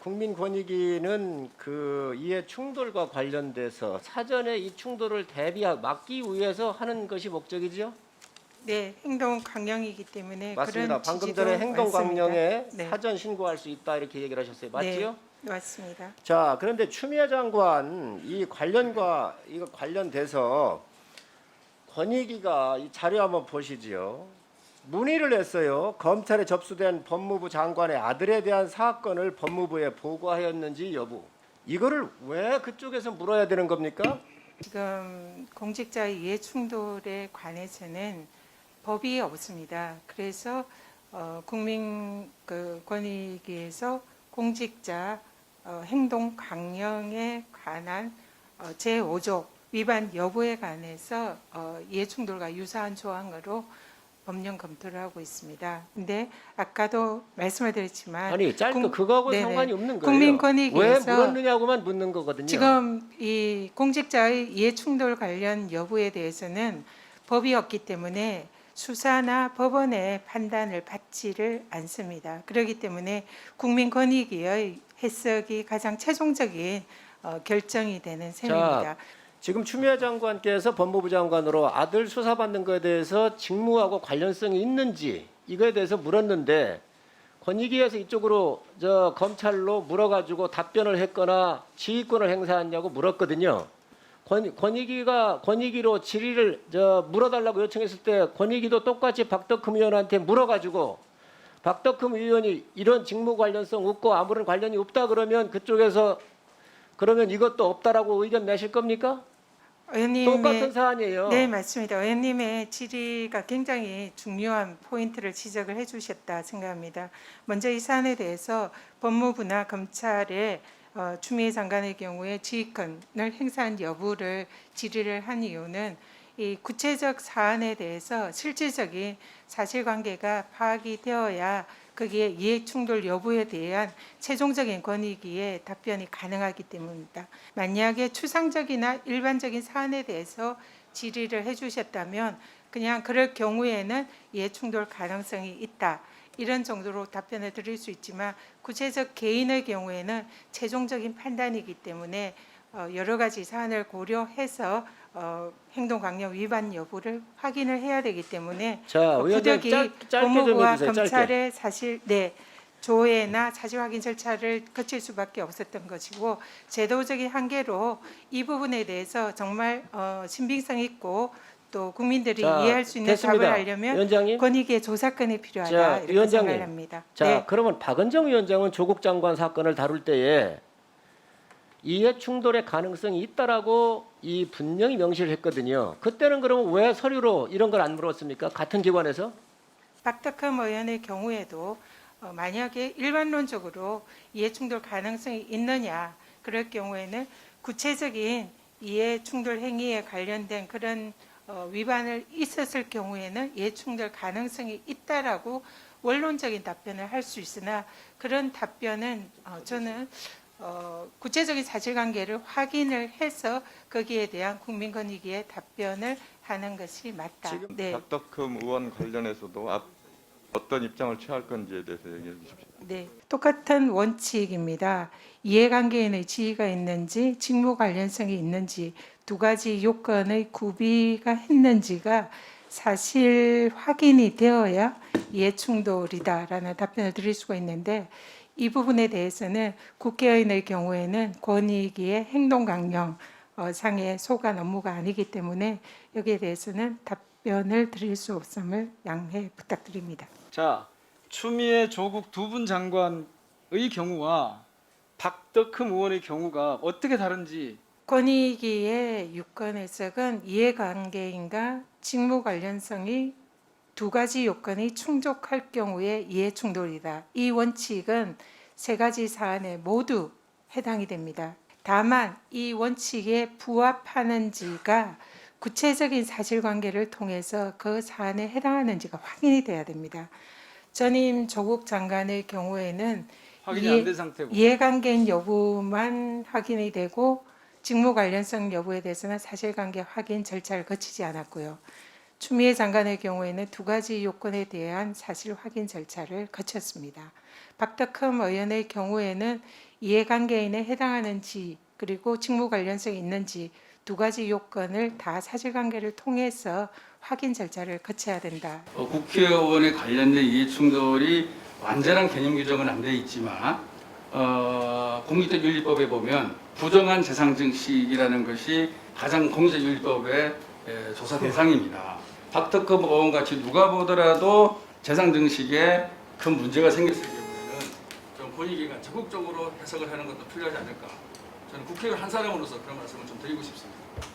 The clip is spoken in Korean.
국민권익위는 그 이해 충돌과 관련돼서 사전에 이 충돌을 막기 위해서 하는 것이 목적이죠? 네, 행동 강령이기 때문에 맞습니다. 그런 방금 지지도 전에 행동 강령에 많습니다. 네. 사전 신고할 수 있다 이렇게 얘기를 하셨어요. 맞지요? 네, 맞습니다. 자, 그런데 추미애 장관 이 관련돼서 권익위가 이 자료 한번 보시지요. 문의를 했어요. 검찰에 접수된 법무부 장관의 아들에 대한 사건을 법무부에 보고하였는지 여부. 이거를 왜 그쪽에서 물어야 되는 겁니까? 지금 공직자의 이해 충돌에 관해서는 법이 없습니다. 그래서 국민권익위에서 공직자 행동 강령에 관한 제5조 위반 여부에 관해서 이해 충돌과 유사한 조항으로 법령 검토를 하고 있습니다. 근데 아까도 말씀을 드렸지만 아니 짧게 그거하고 네네. 상관이 없는 거예요. 국민권익위에서 왜 물었느냐고만 묻는 거거든요. 지금 이 공직자의 이해 충돌 관련 여부에 대해서는 법이 없기 때문에 수사나 법원의 판단을 받지를 않습니다. 그렇기 때문에 국민권익위의 해석이 가장 최종적인 결정이 되는 셈입니다. 지금 추미애 장관께서 법무부 장관으로 아들 수사받는 것에 대해서 직무하고 관련성이 있는지 이거에 대해서 물었는데 권익위에서 이쪽으로 검찰로 물어가지고 답변을 했거나 지휘권을 행사했냐고 물었거든요. 권익위로 질의를 물어달라고 요청했을 때 권익위도 똑같이 박덕흠 의원한테 물어가지고 박덕흠 의원이 이런 직무 관련성 없고 아무런 관련이 없다 그러면 그쪽에서 그러면 이것도 없다라고 의견 내실 겁니까? 똑같은 사안이에요. 네, 맞습니다. 의원님의 질의가 굉장히 중요한 포인트를 지적을 해주셨다 생각합니다. 먼저 이 사안에 대해서 법무부나 검찰에 추미애 장관의 경우에 지휘권을 행사한 여부를 질의를 한 이유는 이 구체적 사안에 대해서 실질적인 사실관계가 파악이 되어야 거기에 이해충돌 여부에 대한 최종적인 권익위의 답변이 가능하기 때문입니다. 만약에 추상적이나 일반적인 사안에 대해서 질의를 해주셨다면 그냥 그럴 경우에는 이해충돌 가능성이 있다. 이런 정도로 답변을 드릴 수 있지만 구체적 개인의 경우에는 최종적인 판단이기 때문에 여러 가지 사안을 고려해서 행동강령 위반 여부를 확인을 해야 되기 때문에 부득이 법무부와 검찰의 사실 조회나 사실 확인 절차를 거칠 수밖에 없었던 것이고 제도적인 한계로 이 부분에 대해서 정말 신빙성 있고 또 국민들이 이해할 수 있는 됐습니다. 답을 하려면 위원장님. 권익위의 조사권이 필요하다 이렇게 위원장님. 생각을 합니다. 자, 그러면 박은정 위원장은 조국 장관 사건을 다룰 때에 이해 충돌의 가능성이 있다라고 분명히 명시를 했거든요. 그때는 그러면 왜 서류로 이런 걸 안 물었습니까? 같은 기관에서? 박덕흠 의원의 경우에도 만약에 일반론적으로 이해충돌 가능성이 있느냐 그럴 경우에는 구체적인 이해충돌 행위에 관련된 그런 위반을 있었을 경우에는 이해충돌 가능성이 있다라고 원론적인 답변을 할 수 있으나 그런 답변은 저는 구체적인 사실관계를 확인을 해서 거기에 대한 국민권익위의 답변을 하는 것이 맞다. 지금 박덕흠 의원 관련해서도 어떤 입장을 취할 건지에 대해서 얘기해 주십시오. 네, 똑같은 원칙입니다. 이해관계인의 지위가 있는지 직무 관련성이 있는지 두 가지 요건의 구비가 했는지가 사실 확인이 되어야 이해충돌이다라는 답변을 드릴 수가 있는데 이 부분에 대해서는 국회의원의 경우에는 권익위의 행동강령 상의 소관 업무가 아니기 때문에 여기에 대해서는 답변을 드릴 수 없음을 양해 부탁드립니다. 자, 추미애 조국 두 분 장관의 경우와 박덕흠 의원의 경우가 어떻게 다른지 권익위의 유권 해석은 이해관계인과 직무 관련성이 두 가지 요건이 충족할 경우에 이해충돌이다. 이 원칙은 세 가지 사안에 모두 해당이 됩니다. 다만 이 원칙에 부합하는지가 구체적인 사실관계를 통해서 그 사안에 해당하는지가 확인이 돼야 됩니다. 전임 조국 장관의 경우에는 확인이 안 된 상태고 이해관계인 여부만 확인이 되고 직무 관련성 여부에 대해서는 사실관계 확인 절차를 거치지 않았고요. 추미애 장관의 경우에는 두 가지 요건에 대한 사실 확인 절차를 거쳤습니다. 박덕흠 의원의 경우에는 이해관계인에 해당하는지 그리고 직무 관련성이 있는지 두 가지 요건을 다 사실관계를 통해서 확인 절차를 거쳐야 된다. 국회의원에 관련된 이해충돌이 완전한 개념 규정은 안 돼 있지만 공직자윤리법에 보면 부정한 재산 증식이라는 것이 가장 공직자윤리법의 조사 대상입니다. 박덕흠 의원 같이 누가 보더라도 재산 증식에 큰 문제가 생겼을 경우에는 좀 권익위가 적극적으로 해석을 하는 것도 필요하지 않을까. 저는 국회의원 한 사람으로서 그런 말씀을 좀 드리고 싶습니다.